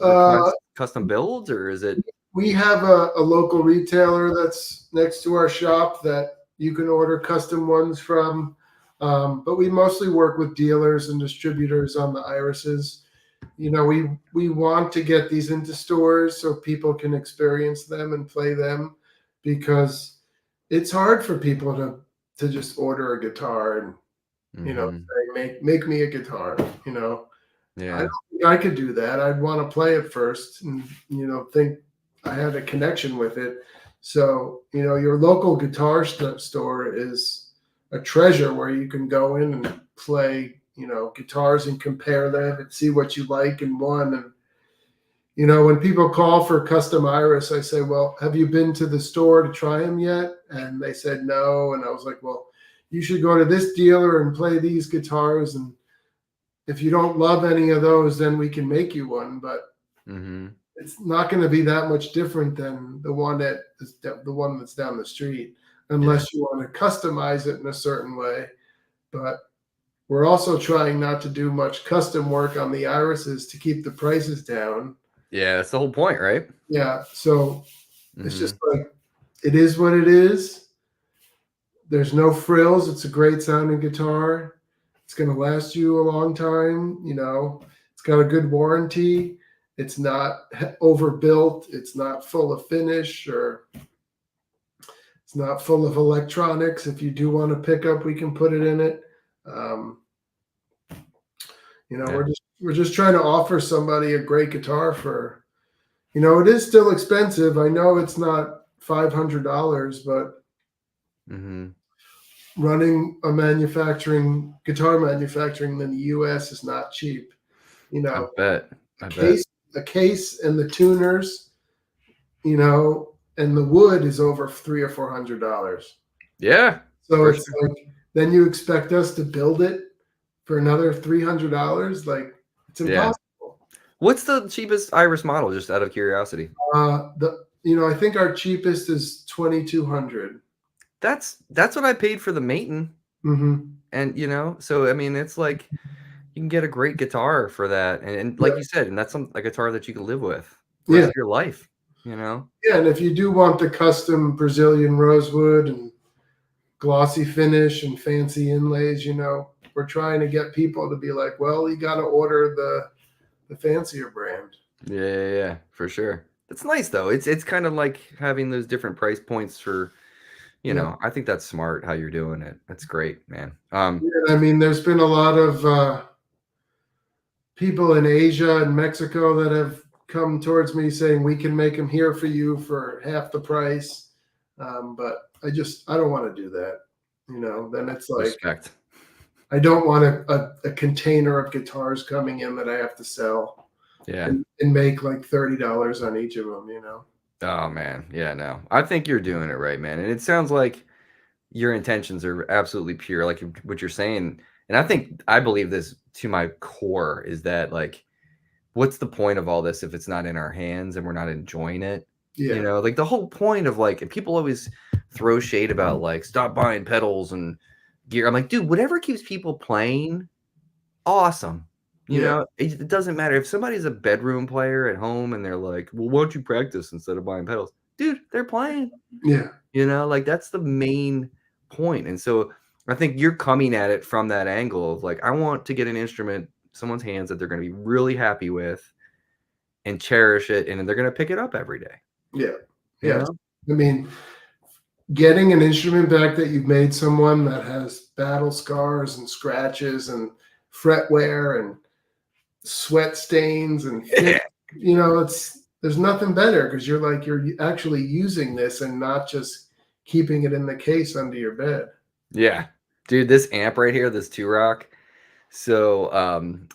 Uh, request custom builds, or is it? we have a local retailer that's next to our shop that you can order custom ones from. But we mostly work with dealers and distributors on the irises. You know, we want to get these into stores so people can experience them and play them, because it's hard for people to just order a guitar and say, make me a guitar. I Yeah. don't think I could do that. I'd want to play it first and think I had a connection with it. So your local guitar store is a treasure where you can go in and play guitars and compare them and see what you like in one. And when people call for custom iris, I say, well, have you been to the store to try them yet? And they said no. And I was like, well, you should go to this dealer and play these guitars, and if you don't love any of those, then we can make you one. But it's not going to be that much different than the one that's down the street, unless you want to customize it in a certain way. But we're also trying not to do much custom work on the irises to keep the prices down. Yeah, that's the whole point, right? Yeah. So it's just like, it is what it is. There's no frills. It's a great sounding guitar. It's going to last you a long time. It's got a good warranty. It's not overbuilt. It's not full of finish, or it's not full of electronics. If you do want a pickup, we can put it in it. We're just trying to offer somebody a great guitar for, it is still expensive. I know it's not $500, but running a guitar manufacturing in the U.S. is not cheap. I bet. A case and the tuners, and the wood is over $300 or $400. Yeah. So it's like, then you expect us to build it for another $300? Like, it's impossible. What's the cheapest iris model, just out of curiosity? I think our cheapest is $2,200. That's what I paid for the Maton. And so I mean, it's like you can get a great guitar for that, and like you said, and that's a guitar that you can live with the rest of your life. Yeah, and if you do want the custom Brazilian rosewood and glossy finish and fancy inlays, we're trying to get people to be like, well, you got to order the fancier brand. Yeah, for sure. It's nice though. It's kind of like having those different price points for, I think that's smart how you're doing it. That's great, man. I mean, there's been a lot of people in Asia and Mexico that have come towards me saying we can make them here for you for half the price. But I don't want to do that. Then it's like, respect. I don't want a container of guitars coming in that I have to sell. Yeah. And make like $30 on each of them, Oh man. Yeah, no. I think you're doing it right, man. And it sounds like your intentions are absolutely pure, like what you're saying. And I believe this to my core, is that like, what's the point of all this if it's not in our hands and we're not enjoying it? Yeah. Like the whole point of like, and people always throw shade about like, stop buying pedals and gear. I'm like, dude, whatever keeps people playing, awesome. It doesn't matter if somebody's a bedroom player at home and they're like, well, why don't you practice instead of buying pedals? Dude, they're playing. Yeah. Like that's the main point. And so I think you're coming at it from that angle of like, I want to get an instrument, someone's hands that they're going to be really happy with and cherish it. And then they're going to pick it up every day. Yeah. Yeah. I mean, getting an instrument back that you've made someone that has battle scars and scratches and fret wear and sweat stains and there's nothing better, because you're actually using this and not just keeping it in the case under your bed. Yeah, dude, this amp right here, this 2-Rock. So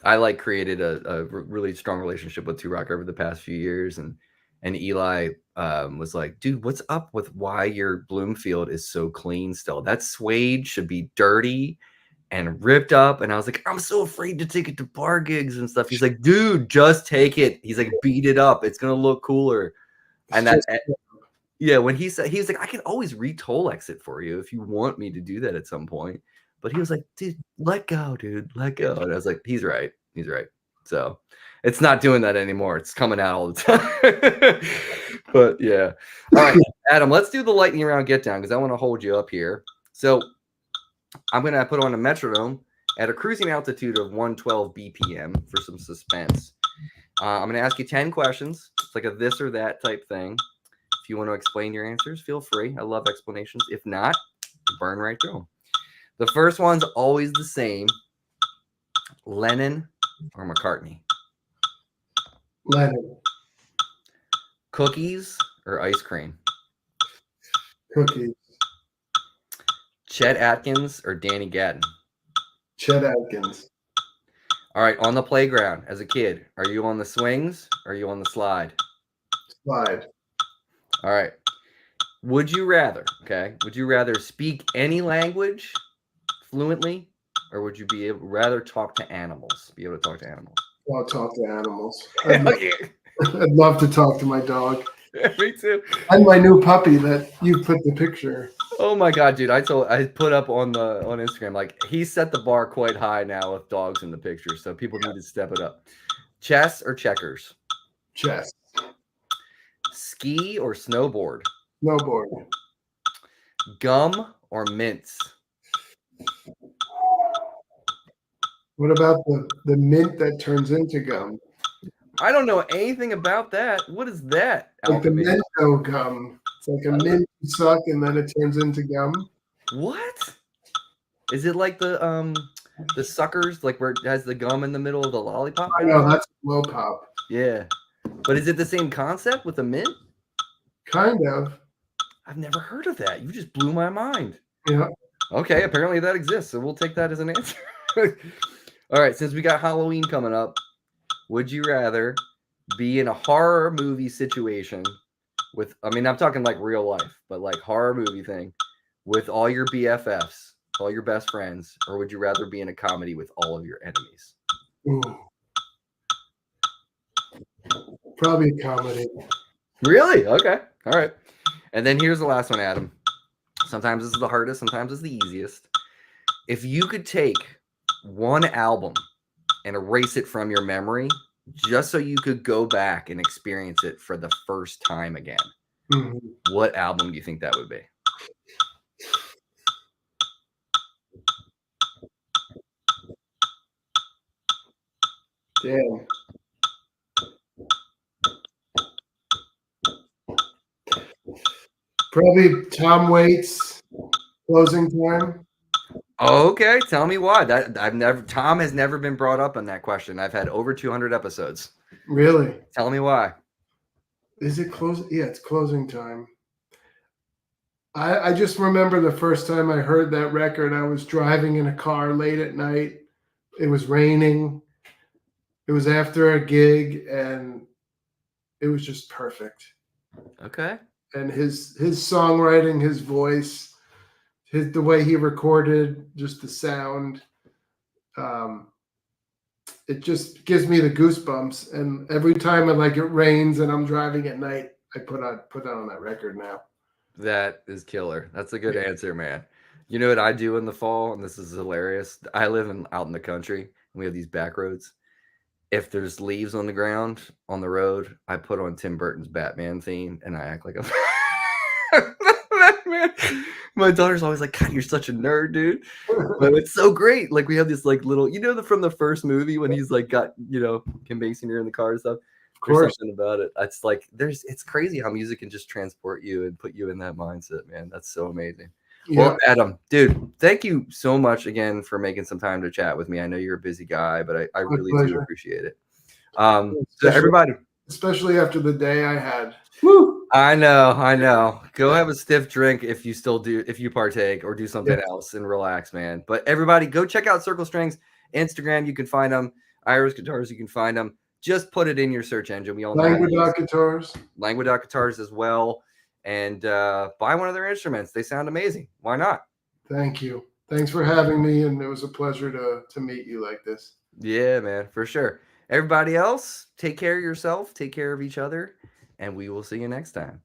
I like created a really strong relationship with 2-Rock over the past few years, and Eli was like, dude, what's up with why your Bloomfield is so clean still? That suede should be dirty and ripped up. And I was like, I'm so afraid to take it to bar gigs and stuff. He's like, dude, just take it. He's like, beat it up. It's going to look cooler. And Yeah, when he said, he was like, I can always re-Tolex it for you if you want me to do that at some point. But he was like, dude, let go, dude, let go. And I was like, he's right. He's right. So it's not doing that anymore. It's coming out all the time. But yeah. All right, Adam, let's do the lightning round get down because I want to hold you up here. So I'm going to put on a metronome at a cruising altitude of 112 BPM for some suspense. I'm going to ask you 10 questions. It's like a this or that type thing. If you want to explain your answers, feel free. I love explanations. If not, burn right through them. The first one's always the same. Lennon or McCartney? Lennon. Cookies or ice cream? Cookies. Chet Atkins or Danny Gatton? Chet Atkins. All right, on the playground as a kid, are you on the swings or are you on the slide? Slide. All right. Would you rather speak any language fluently, or would you rather talk to animals? Be able to talk to animals? I'll talk to animals. I'd love to talk to my dog. Me too. And my new puppy that you put the picture. Oh my god, dude! I put up on Instagram, like, he set the bar quite high now with dogs in the picture, so people need to step it up. Chess or checkers? Chess. Ski or snowboard? Snowboard. Gum or mints? What about the mint that turns into gum? I don't know anything about that. What is that? Like the Alchemy? Mento gum. It's like a mint you suck and then it turns into gum. What? Is it like the suckers, like where it has the gum in the middle of the lollipop? I know, that's low pop. Yeah. But is it the same concept with the mint? Kind of. I've never heard of that. You just blew my mind. Yeah. Okay, apparently that exists, so we'll take that as an answer. All right, since we got Halloween coming up, would you rather be in a horror movie situation with, I mean, I'm talking like real life, but like horror movie thing with all your BFFs, all your best friends, or would you rather be in a comedy with all of your enemies? Ooh. Probably a comedy. Really? Okay. All right. And then here's the last one, Adam. Sometimes this is the hardest, sometimes it's the easiest. If you could take one album and erase it from your memory just so you could go back and experience it for the first time again, what album do you think that would be? Damn. Probably Tom Waits, Closing Time. Okay, tell me why. Tom has never been brought up on that question. I've had over 200 episodes. Really? Tell me why. Is it closing? Yeah, it's Closing Time. I just remember the first time I heard that record, I was driving in a car late at night. It was raining. It was after a gig, and it was just perfect. Okay. And his songwriting, his voice, the way he recorded, just the sound, it just gives me the goosebumps. And every time it rains and I'm driving at night, I put on that record now. That is killer. That's a good answer, man. You know what I do in the fall, and this is hilarious. I live out in the country, and we have these back roads. If there's leaves on the ground on the road, I put on Tim Burton's Batman theme, and I act like a Batman. My daughter's always like, "God, you're such a nerd, dude." But it's so great. Like, we have this like little, from the first movie when he's like got Kim Basinger in the car and stuff. Of course. There's something about it. It's like it's crazy how music can just transport you and put you in that mindset, man. That's so amazing. Yeah. Well, Adam, dude, thank you so much again for making some time to chat with me. I know you're a busy guy, but I really do appreciate it. So everybody, especially after the day I had. Woo! I know. Go have a stiff drink if you partake, or do something else and relax, man. But everybody, go check out Circle Strings Instagram. You can find them. Iris Guitars, you can find them. Just put it in your search engine. We all know Languedoc Guitars. Languedoc Guitars as well. And buy one of their instruments. They sound amazing. Why not? Thank you. Thanks for having me, and it was a pleasure to meet you like this. Yeah, man, for sure. Everybody else, take care of yourself, take care of each other, and we will see you next time.